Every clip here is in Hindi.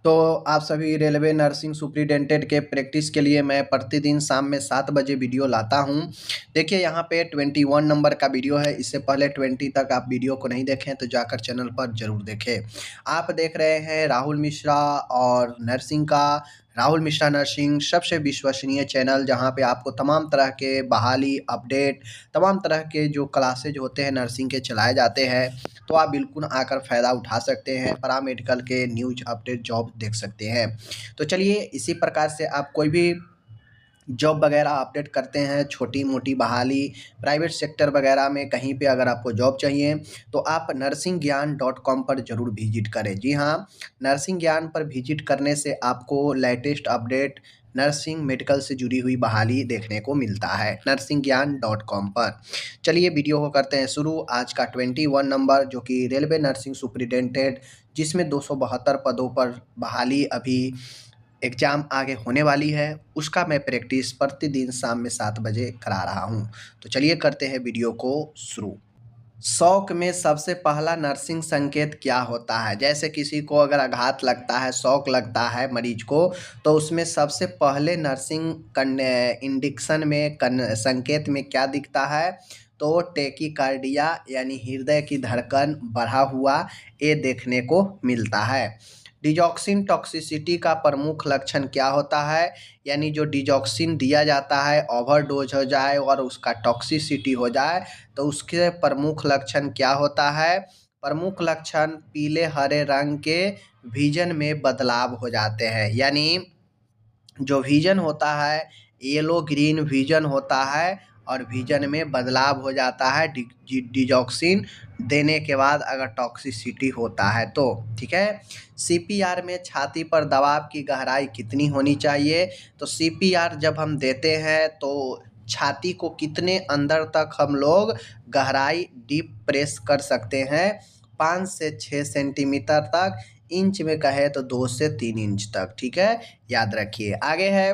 तो आप सभी रेलवे नर्सिंग सुपरिटेंडेंट के प्रैक्टिस के लिए मैं प्रतिदिन शाम में 7 बजे वीडियो लाता हूं। देखिए यहाँ पे 21 नंबर का वीडियो है। इससे पहले 20 तक आप वीडियो को नहीं देखें तो जाकर चैनल पर ज़रूर देखें। आप देख रहे हैं राहुल मिश्रा और नर्सिंग का राहुल मिश्रा नर्सिंग सबसे विश्वसनीय चैनल, जहां पे आपको तमाम तरह के बहाली अपडेट, तमाम तरह के जो क्लासेज होते हैं नर्सिंग के चलाए जाते हैं। तो आप बिल्कुल आकर फ़ायदा उठा सकते हैं। पैरामेडिकल के न्यूज अपडेट जॉब देख सकते हैं। तो चलिए इसी प्रकार से आप कोई भी जॉब वगैरह अपडेट करते हैं, छोटी मोटी बहाली प्राइवेट सेक्टर वगैरह में कहीं पे अगर आपको जॉब चाहिए तो आप nursingyan.com पर ज़रूर विजिट करें। जी हाँ, नर्सिंग ज्ञान पर विजिट करने से आपको लेटेस्ट अपडेट नर्सिंग मेडिकल से जुड़ी हुई बहाली देखने को मिलता है nursingyan.com पर। चलिए वीडियो को करते हैं शुरू। आज का 21 नंबर जो कि रेलवे नर्सिंग सुपरिटेंडेंट, जिसमें 272 पदों पर बहाली अभी एग्ज़ाम आगे होने वाली है, उसका मैं प्रैक्टिस प्रतिदिन शाम में 7 बजे करा रहा हूँ। तो चलिए करते हैं वीडियो को शुरू। शौक में सबसे पहला नर्सिंग संकेत क्या होता है? जैसे किसी को अगर आघात लगता है, शौक लगता है मरीज को, तो उसमें सबसे पहले नर्सिंग इंडिक्शन में संकेत में क्या दिखता है? तो टेकिकार्डिया यानी हृदय की धड़कन बढ़ा हुआ, ये देखने को मिलता है। डिजॉक्सिन टॉक्सिसिटी का प्रमुख लक्षण क्या होता है? यानी जो डिजॉक्सिन दिया जाता है ओवरडोज हो जाए और उसका टॉक्सिसिटी हो जाए तो उसके प्रमुख लक्षण क्या होता है? प्रमुख लक्षण पीले हरे रंग के विजन में बदलाव हो जाते हैं। यानी जो विजन होता है येलो ग्रीन विजन होता है और विजन में बदलाव हो जाता है डिजॉक्सिन देने के बाद अगर टॉक्सिसिटी होता है तो। ठीक है। सीपीआर में छाती पर दबाव की गहराई कितनी होनी चाहिए? तो सीपीआर जब हम देते हैं तो छाती को कितने अंदर तक हम लोग गहराई डीप प्रेस कर सकते हैं? 5 से 6 सेंटीमीटर तक, इंच में कहे तो 2 से 3 इंच तक। ठीक है, याद रखिए। आगे है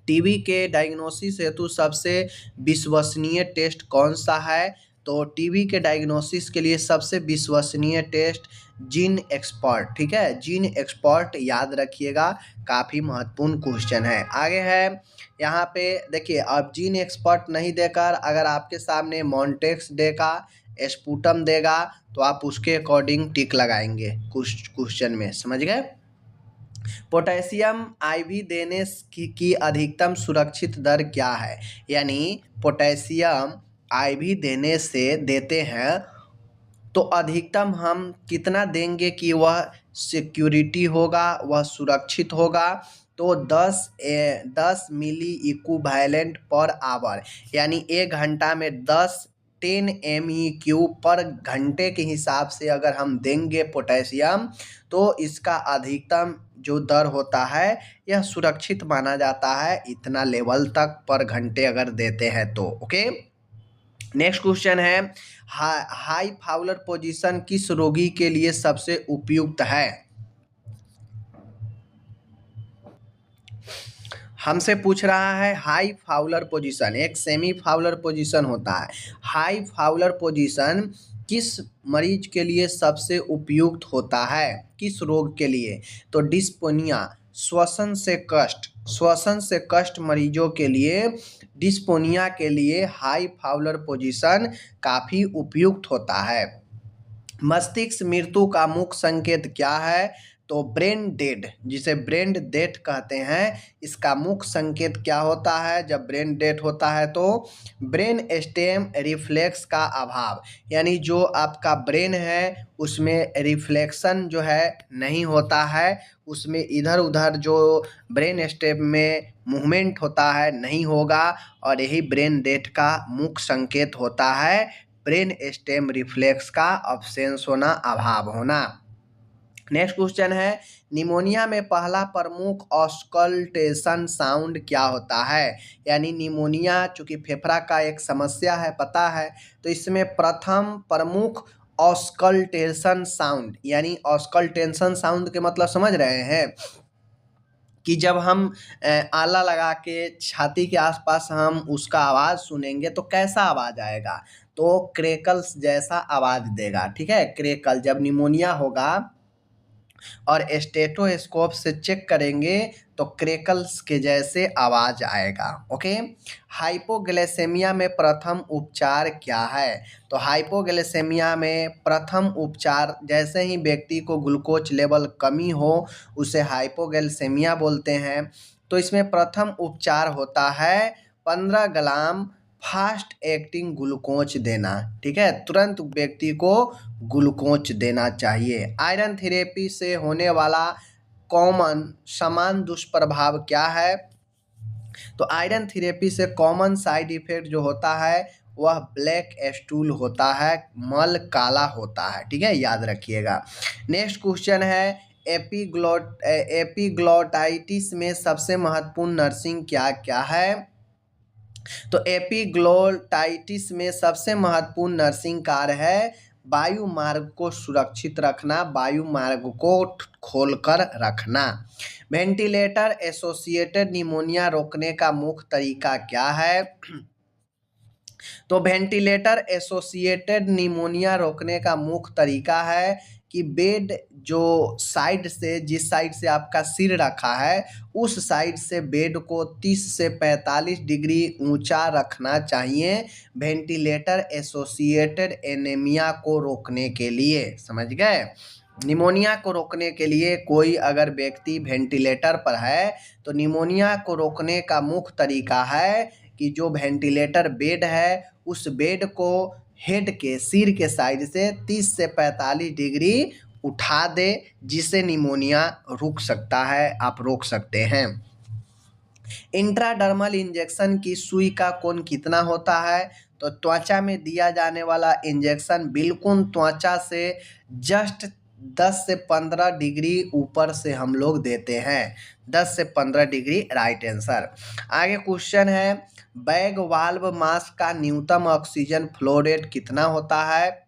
टीबी के डायग्नोसिस हेतु सबसे विश्वसनीय टेस्ट कौन सा है? तो टीबी के डायग्नोसिस के लिए सबसे विश्वसनीय टेस्ट जीन एक्सपर्ट। ठीक है, जीन एक्सपर्ट याद रखिएगा, काफ़ी महत्वपूर्ण क्वेश्चन है। आगे है यहाँ पे देखिए, अब जीन एक्सपर्ट नहीं देकर अगर आपके सामने मॉन्टेक्स देगा, स्पुटम देगा, तो आप उसके अकॉर्डिंग टिक लगाएंगे कुछ क्वेश्चन में, समझ गए। पोटेशियम आईवी देने की अधिकतम सुरक्षित दर क्या है? यानी पोटेशियम आईवी देने से देते हैं तो अधिकतम हम कितना देंगे कि वह सिक्योरिटी होगा, वह सुरक्षित होगा? तो 10 मिली इक्विवेलेंट पर आवर, यानी 1 घंटा में 10 MEQ पर घंटे के हिसाब से अगर हम देंगे पोटेशियम तो इसका अधिकतम जो दर होता है यह सुरक्षित माना जाता है, इतना लेवल तक पर घंटे अगर देते हैं तो। ओके, नेक्स्ट क्वेश्चन है हाई फाउलर पोजीशन किस रोगी के लिए सबसे उपयुक्त है? हमसे पूछ रहा है हाई फाउलर पोजीशन, एक सेमी फाउलर पोजीशन होता है। हाई फाउलर पोजीशन किस मरीज के लिए सबसे उपयुक्त होता है? किस रोग के लिए? तो डिस्पोनिया, श्वसन से कष्ट मरीजों के लिए, डिस्पोनिया के लिए हाई फाउलर पोजीशन काफ़ी उपयुक्त होता है। मस्तिष्क मृत्यु का मुख्य संकेत क्या है? तो ब्रेन डेड, जिसे ब्रेन डेथ कहते हैं, इसका मुख्य संकेत क्या होता है जब ब्रेन डेथ होता है? तो ब्रेन स्टेम रिफ्लेक्स का अभाव, यानी जो आपका ब्रेन है उसमें रिफ्लेक्शन जो है नहीं होता है, उसमें इधर उधर जो ब्रेन स्टेम में मूवमेंट होता है नहीं होगा, और यही ब्रेन डेथ का मुख्य संकेत होता है, ब्रेन स्टेम रिफ्लेक्स का अब्सेंस होना, अभाव होना। नेक्स्ट क्वेश्चन है निमोनिया में पहला प्रमुख ऑस्कल्टेशन साउंड क्या होता है? यानी निमोनिया चूंकि फेफड़ा का एक समस्या है, पता है, तो इसमें प्रथम प्रमुख ऑस्कल्टेशन साउंड, यानी ऑस्कल्टेशन साउंड के मतलब समझ रहे हैं कि जब हम आला लगा के छाती के आसपास हम उसका आवाज़ सुनेंगे तो कैसा आवाज़ आएगा? तो क्रेकल्स जैसा आवाज़ देगा। ठीक है, क्रेकल, जब निमोनिया होगा और स्टेथोस्कोप से चेक करेंगे तो क्रैकल्स के जैसे आवाज आएगा। ओके, हाइपोग्लाइसेमिया में प्रथम उपचार क्या है? तो हाइपोग्लाइसेमिया में प्रथम उपचार, जैसे ही व्यक्ति को ग्लूकोज लेवल कमी हो उसे हाइपोग्लाइसेमिया बोलते हैं। तो इसमें प्रथम उपचार होता है 15 ग्राम फास्ट एक्टिंग ग्लूकोज देना। ठीक है, तुरंत व्यक्ति को ग्लूकोज देना चाहिए। आयरन थेरेपी से होने वाला कॉमन समान दुष्प्रभाव क्या है? तो आयरन थेरेपी से कॉमन साइड इफेक्ट जो होता है वह ब्लैक स्टूल होता है, मल काला होता है। ठीक है, याद रखिएगा। नेक्स्ट क्वेश्चन है एपिग्लोटाइटिस में सबसे महत्वपूर्ण नर्सिंग क्या क्या है? तो एपिग्लोटाइटिस में सबसे महत्वपूर्ण नर्सिंग कार्य है वायु मार्ग को सुरक्षित रखना, वायु मार्ग को खोलकर रखना। वेंटिलेटर एसोसिएटेड निमोनिया रोकने का मुख्य तरीका क्या है? तो वेंटिलेटर एसोसिएटेड निमोनिया रोकने का मुख्य तरीका है कि बेड जो साइड से, जिस साइड से आपका सिर रखा है उस साइड से बेड को 30 से 45 डिग्री ऊंचा रखना चाहिए, वेंटिलेटर एसोसिएटेड एनीमिया को रोकने के लिए। समझ गए? निमोनिया को रोकने के लिए कोई अगर व्यक्ति वेंटिलेटर पर है तो निमोनिया को रोकने का मुख्य तरीका है कि जो वेंटिलेटर बेड है उस बेड को हेड के, सिर के साइड से 30 से 45 डिग्री उठा दे, जिससे निमोनिया रुक सकता है, आप रोक सकते हैं। इंट्राडर्मल इंजेक्शन की सुई का कोण कितना होता है? तो त्वचा में दिया जाने वाला इंजेक्शन बिल्कुल त्वचा से जस्ट 10 से 15 डिग्री ऊपर से हम लोग देते हैं, 10 से 15 डिग्री, राइट आंसर। आगे क्वेश्चन है बैग वाल्व मास्क का न्यूनतम ऑक्सीजन फ्लो रेट कितना होता है?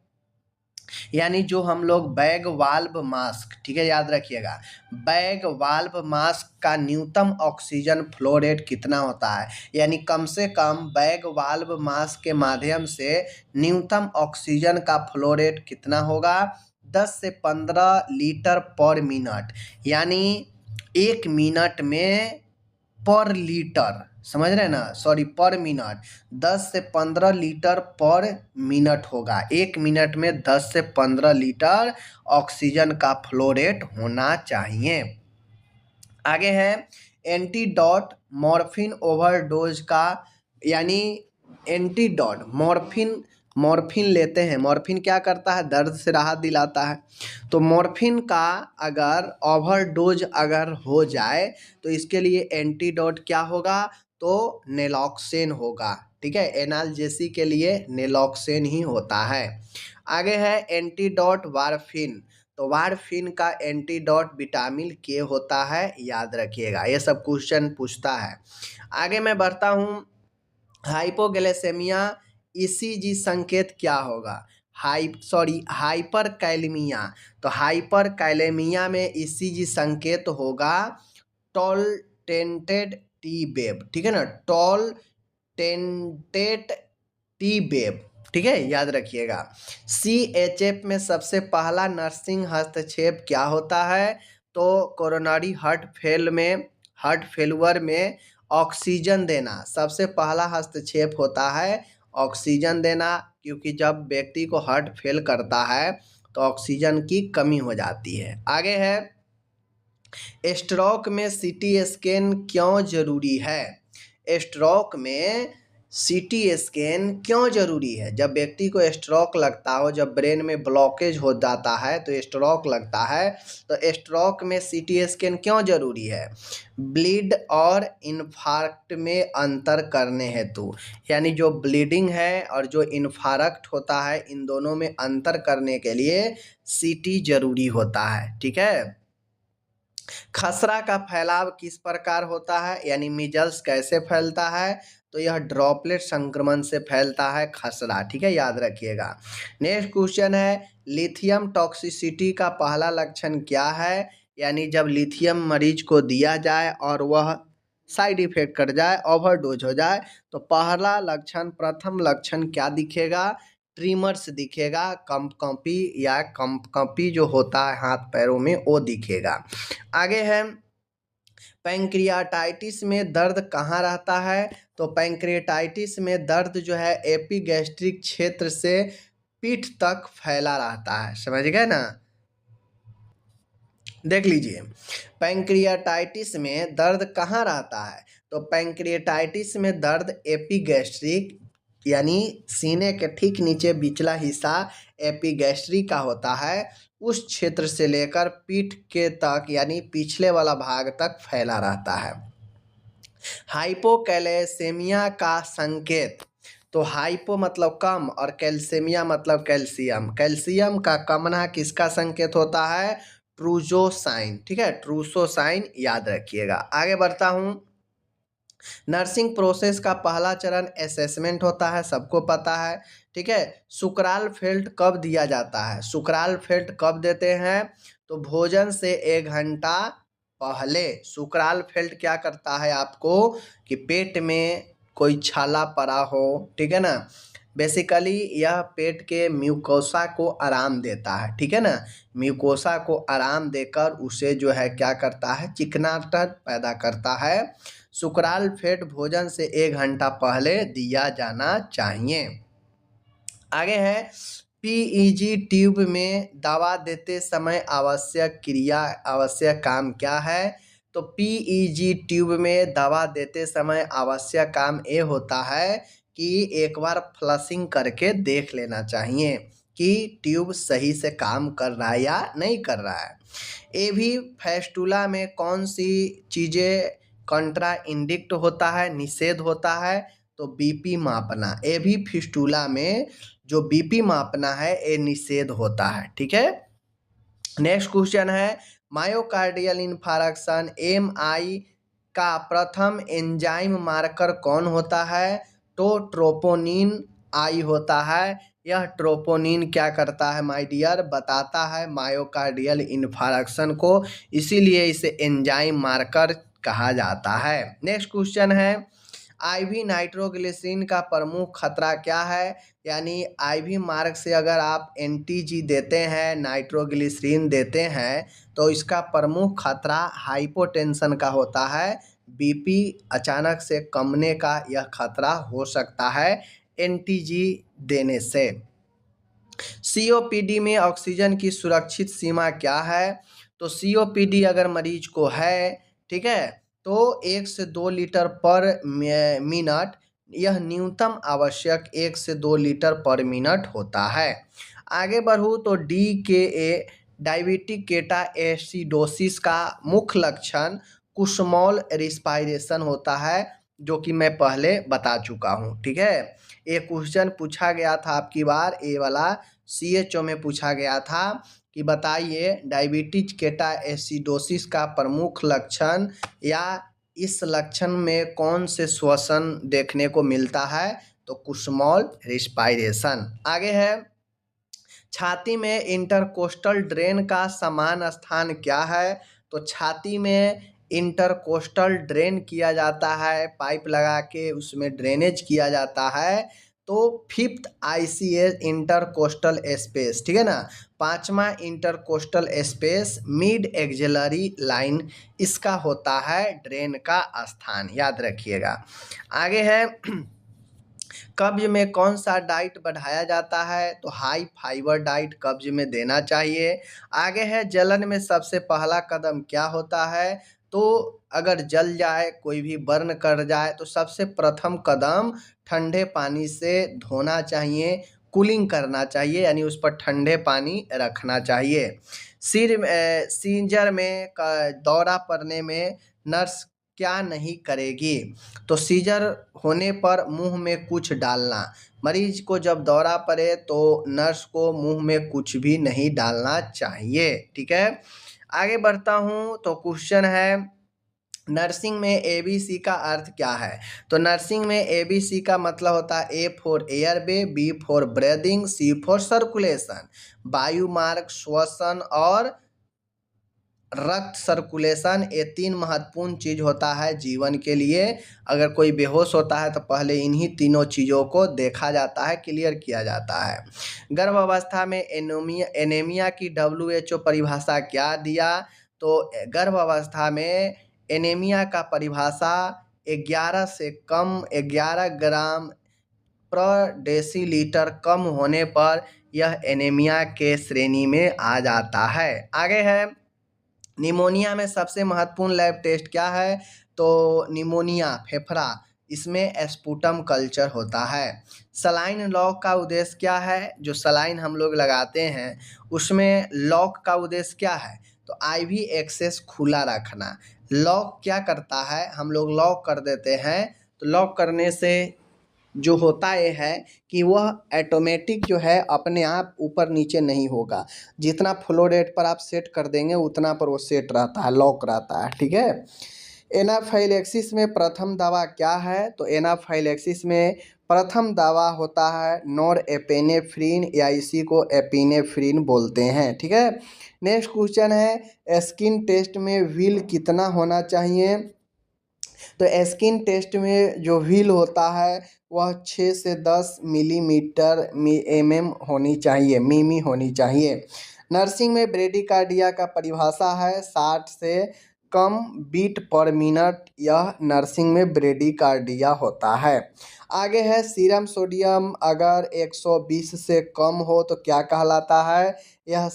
यानी जो हम लोग बैग वाल्व मास्क, ठीक है, याद रखिएगा, बैग वाल्व मास्क का न्यूनतम ऑक्सीजन फ्लो रेट कितना होता है? यानी कम से कम बैग वाल्व मास्क के माध्यम से न्यूनतम ऑक्सीजन का फ्लो रेट कितना होगा? 10 से 15 लीटर पर मिनट, यानी 1 मिनट में पर लीटर, समझ रहे हैं ना, सॉरी पर मिनट 10 से 15 लीटर पर मिनट होगा। 1 मिनट में 10 से 15 लीटर ऑक्सीजन का फ्लो रेट होना चाहिए। आगे है एंटीडोट मॉर्फिन ओवरडोज का, यानी एंटीडोट मॉर्फिन लेते हैं, मॉर्फिन क्या करता है? दर्द से राहत दिलाता है। तो मॉर्फिन का अगर ओवरडोज अगर हो जाए तो इसके लिए एंटीडोट क्या होगा? तो नेलॉक्सेन होगा। ठीक है, एनाल्जेसी के लिए नेलॉक्सेन ही होता है। आगे है एंटीडोट वारफिन, तो वारफिन का एंटीडोट विटामिन के होता है, याद रखिएगा, ये सब क्वेश्चन पूछता है। आगे मैं बढ़ता हूँ, हाइपोग्लाइसेमिया ईसीजी संकेत क्या होगा? हाइपर कैलेमिया, तो हाइपर कैलेमिया में ईसीजी संकेत होगा टॉल टेंटेड टी वेव। ठीक है ना, टॉल टेंटेड टी वेव, ठीक है, याद रखिएगा। CHF में सबसे पहला नर्सिंग हस्तक्षेप क्या होता है? तो कोरोनरी हार्ट फेलुअर में ऑक्सीजन देना सबसे पहला हस्तक्षेप होता है, ऑक्सीजन देना, क्योंकि जब व्यक्ति को हार्ट फेल करता है तो ऑक्सीजन की कमी हो जाती है। आगे है स्ट्रोक में CT स्कैन क्यों जरूरी है? स्ट्रोक में CT स्कैन क्यों जरूरी है? जब व्यक्ति को स्ट्रोक लगता हो, जब ब्रेन में ब्लॉकेज हो जाता है तो स्ट्रोक लगता है, तो स्ट्रोक में CT स्कैन क्यों जरूरी है? ब्लीड और इन्फार्क्ट में अंतर करने हेतु, यानी जो ब्लीडिंग है और जो इन्फार्क्ट होता है इन दोनों में अंतर करने के लिए CT जरूरी होता है। ठीक है, खसरा का फैलाव किस प्रकार होता है? यानी मिजल्स कैसे फैलता है? तो यह ड्रॉपलेट संक्रमण से फैलता है खसरा। ठीक है, याद रखिएगा। नेक्स्ट क्वेश्चन है लिथियम टॉक्सिसिटी का पहला लक्षण क्या है? यानी जब लिथियम मरीज को दिया जाए और वह साइड इफेक्ट कर जाए, ओवरडोज हो जाए, तो पहला लक्षण, प्रथम लक्षण क्या दिखेगा? ट्रिमर्स दिखेगा, कंपकंपी या कंपकंपी जो होता है हाथ पैरों में वो दिखेगा। आगे है पैंक्रियाटाइटिस में दर्द कहाँ रहता है? तो पैंक्रियाटाइटिस में दर्द जो है एपिगैस्ट्रिक क्षेत्र से पीठ तक फैला रहता है, समझ गए ना। देख लीजिए पैंक्रियाटाइटिस में दर्द कहाँ रहता है? तो पैंक्रियाटाइटिस में दर्द एपिगैस्ट्रिक यानी सीने के ठीक नीचे बिचला हिस्सा एपिगैस्ट्रिक का होता है, उस क्षेत्र से लेकर पीठ के तक यानी पिछले वाला भाग तक फैला रहता है। हाइपोकैलेसेमिया का संकेत, तो हाइपो मतलब कम और कैल्सेमिया मतलब कैल्शियम, कैल्शियम का कमना किसका संकेत होता है? ट्रूजोसाइन, ठीक है, ट्रूसोसाइन याद रखिएगा। आगे बढ़ता हूँ। नर्सिंग प्रोसेस का पहला चरण असेसमेंट होता है, सबको पता है, ठीक है। सुकराल फेल्ट कब दिया जाता है? सुकराल फेल्ट कब देते हैं? तो भोजन से 1 घंटा पहले। सुकराल फेल्ट क्या करता है आपको कि पेट में कोई छाला पड़ा हो, ठीक है ना, बेसिकली यह पेट के म्यूकोसा को आराम देता है, ठीक है ना, म्यूकोसा को आराम देकर उसे जो है क्या करता है? चिकनाहट पैदा करता है। सुकराल फेट भोजन से 1 घंटा पहले दिया जाना चाहिए। आगे है पीईजी ट्यूब में दवा देते समय आवश्यक क्रिया, आवश्यक काम क्या है? तो पीईजी ट्यूब में दवा देते समय आवश्यक काम ये होता है कि एक बार फ्लशिंग करके देख लेना चाहिए कि ट्यूब सही से काम कर रहा है या नहीं कर रहा है। ये भी फैस्टूला में कौन सी चीज़ें कंट्रा इंडिक्ट होता है, निषेध होता है? तो बीपी मापना, ये भी फिस्टूला में जो बीपी मापना है ये निषेध होता है, ठीक है। नेक्स्ट क्वेश्चन है मायोकार्डियल इन्फार्क्शन एमआई का प्रथम एंजाइम मार्कर कौन होता है? तो ट्रोपोनिन आई होता है। यह ट्रोपोनिन क्या करता है माय डियर? बताता है मायोकार्डियल इन्फार्क्शन को, इसीलिए इसे एंजाइम मार्कर कहा जाता है। नेक्स्ट क्वेश्चन है आईवी नाइट्रोग्लिसरीन का प्रमुख खतरा क्या है? यानी आईवी मार्ग से अगर आप एनटीजी देते हैं, नाइट्रोग्लिसरीन देते हैं, तो इसका प्रमुख खतरा हाइपोटेंशन का होता है, बीपी अचानक से कमने का यह खतरा हो सकता है एनटीजी देने से। सीओपीडी में ऑक्सीजन की सुरक्षित सीमा क्या है? तो सीओपीडी अगर मरीज को है, ठीक है, तो 1 से 2 लीटर पर मिनट, यह न्यूनतम आवश्यक 1 से 2 लीटर पर मिनट होता है। आगे बढ़ूँ तो DKA डायबिटिक केटा एसिडोसिस का मुख्य लक्षण कुसमोल रिस्पायरेशन होता है, जो कि मैं पहले बता चुका हूँ, ठीक है। एक क्वेश्चन पूछा गया था आपकी बार, ए वाला CHO में पूछा गया था कि बताइए डायबिटीज केटा एसिडोसिस का प्रमुख लक्षण या इस लक्षण में कौन से श्वसन देखने को मिलता है? तो कुसमोल रिस्पायरेशन। आगे है छाती में इंटरकोस्टल ड्रेन का समान स्थान क्या है? तो छाती में इंटरकोस्टल ड्रेन किया जाता है, पाइप लगा के उसमें ड्रेनेज किया जाता है, तो 5th ICS इंटरकोस्टल स्पेस, ठीक है ना, 5वां intercostal space mid axillary line, इसका होता है ड्रेन का स्थान, याद रखिएगा। आगे है कब्ज में कौन सा डाइट बढ़ाया जाता है? तो हाई फाइबर डाइट कब्ज में देना चाहिए। आगे है जलन में सबसे पहला कदम क्या होता है? तो अगर जल जाए, कोई भी बर्न कर जाए, तो सबसे प्रथम कदम ठंडे पानी से धोना चाहिए, कूलिंग करना चाहिए, यानी उस पर ठंडे पानी रखना चाहिए। सीजर में दौरा पड़ने में नर्स क्या नहीं करेगी? तो सीजर होने पर मुंह में कुछ डालना, मरीज को जब दौरा पड़े तो नर्स को मुंह में कुछ भी नहीं डालना चाहिए, ठीक है। आगे बढ़ता हूँ तो क्वेश्चन है नर्सिंग में ABC का अर्थ क्या है? तो नर्सिंग में ABC का मतलब होता है A for airway, B for breathing, C for circulation, वायु मार्ग, श्वसन और रक्त सर्कुलेशन, ये 3 महत्वपूर्ण चीज़ होता है जीवन के लिए। अगर कोई बेहोश होता है तो पहले इन्हीं तीनों चीज़ों को देखा जाता है, क्लियर किया जाता है। गर्भावस्था में एनीमिया की WHO परिभाषा क्या दिया? तो गर्भावस्था में एनीमिया का परिभाषा 11 से कम 11 ग्राम पर डेसीलीटर कम होने पर यह एनीमिया के श्रेणी में आ जाता है। आगे है, निमोनिया में सबसे महत्वपूर्ण लैब टेस्ट क्या है? तो निमोनिया फेफड़ा, इसमें स्पुटम कल्चर होता है। सलाइन लॉक का उद्देश्य क्या है? जो सलाइन हम लोग लगाते हैं उसमें लॉक का उद्देश्य क्या है? तो आईवी एक्सेस खुला रखना। लॉक क्या करता है? हम लोग लॉक कर देते हैं तो लॉक करने से जो होता ये है कि वह ऑटोमेटिक जो है अपने आप ऊपर नीचे नहीं होगा। जितना फ्लो रेट पर आप सेट कर देंगे उतना पर वो सेट रहता है, लॉक रहता है, ठीक है। एनाफाइलेक्सिस में प्रथम दवा क्या है? तो एनाफाइलेक्सिस में प्रथम दवा होता है नॉरएपिनेफ्रिन, या इसी को एपिनेफ्रिन बोलते हैं, ठीक है। नेक्स्ट क्वेश्चन है, स्किन टेस्ट में व्हील कितना होना चाहिए? तो स्किन टेस्ट में जो व्हील होता है वह 6 से 10 मिलीमीटर होनी चाहिए, मिमी होनी चाहिए। नर्सिंग में ब्रेडिकार्डिया का परिभाषा है 60 से कम बीट पर मिनट, यह नर्सिंग में ब्रेडिकार्डिया होता है। आगे है, सीरम सोडियम अगर 120 से कम हो तो क्या कहलाता है? यह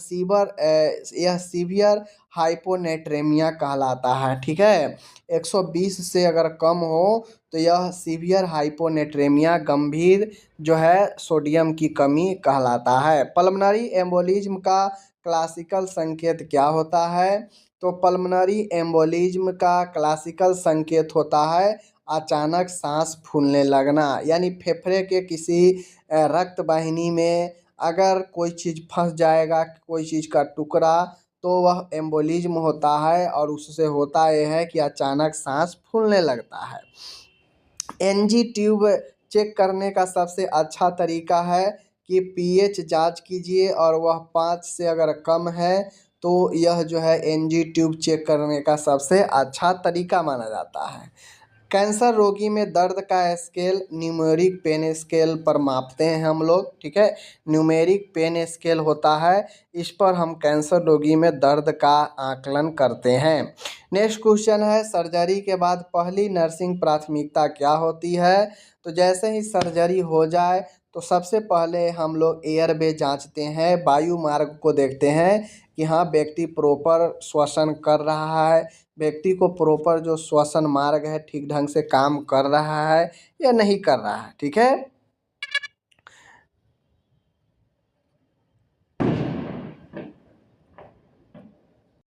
सीवियर हाइपोनेट्रेमिया कहलाता है, ठीक है। 120 से अगर कम हो तो यह सीवियर हाइपोनेट्रेमिया, गंभीर जो है सोडियम की कमी कहलाता है। पल्मोनरी एम्बोलिज्म का क्लासिकल संकेत क्या होता है? तो पल्मोनरी एम्बोलिज्म का क्लासिकल संकेत होता है अचानक सांस फूलने लगना, यानी फेफड़े के किसी रक्त वाहिनी में अगर कोई चीज़ फंस जाएगा, कोई चीज़ का टुकड़ा, तो वह एम्बोलिज्म होता है और उससे होता यह है कि अचानक सांस फूलने लगता है। एनजी ट्यूब चेक करने का सबसे अच्छा तरीका है कि पीएच जांच कीजिए और वह 5 से अगर कम है तो यह जो है एनजी ट्यूब चेक करने का सबसे अच्छा तरीका माना जाता है। कैंसर रोगी में दर्द का स्केल न्यूमेरिक पेन स्केल पर मापते हैं हम लोग, ठीक है। न्यूमेरिक पेन स्केल होता है, इस पर हम कैंसर रोगी में दर्द का आकलन करते हैं। नेक्स्ट क्वेश्चन है, सर्जरी के बाद पहली नर्सिंग प्राथमिकता क्या होती है? तो जैसे ही सर्जरी हो जाए तो सबसे पहले हम लोग एयरवे जांचते हैं, वायु मार्ग को देखते हैं कि हाँ व्यक्ति प्रॉपर श्वसन कर रहा है, व्यक्ति को प्रॉपर जो श्वसन मार्ग है ठीक ढंग से काम कर रहा है या नहीं कर रहा है, ठीक है।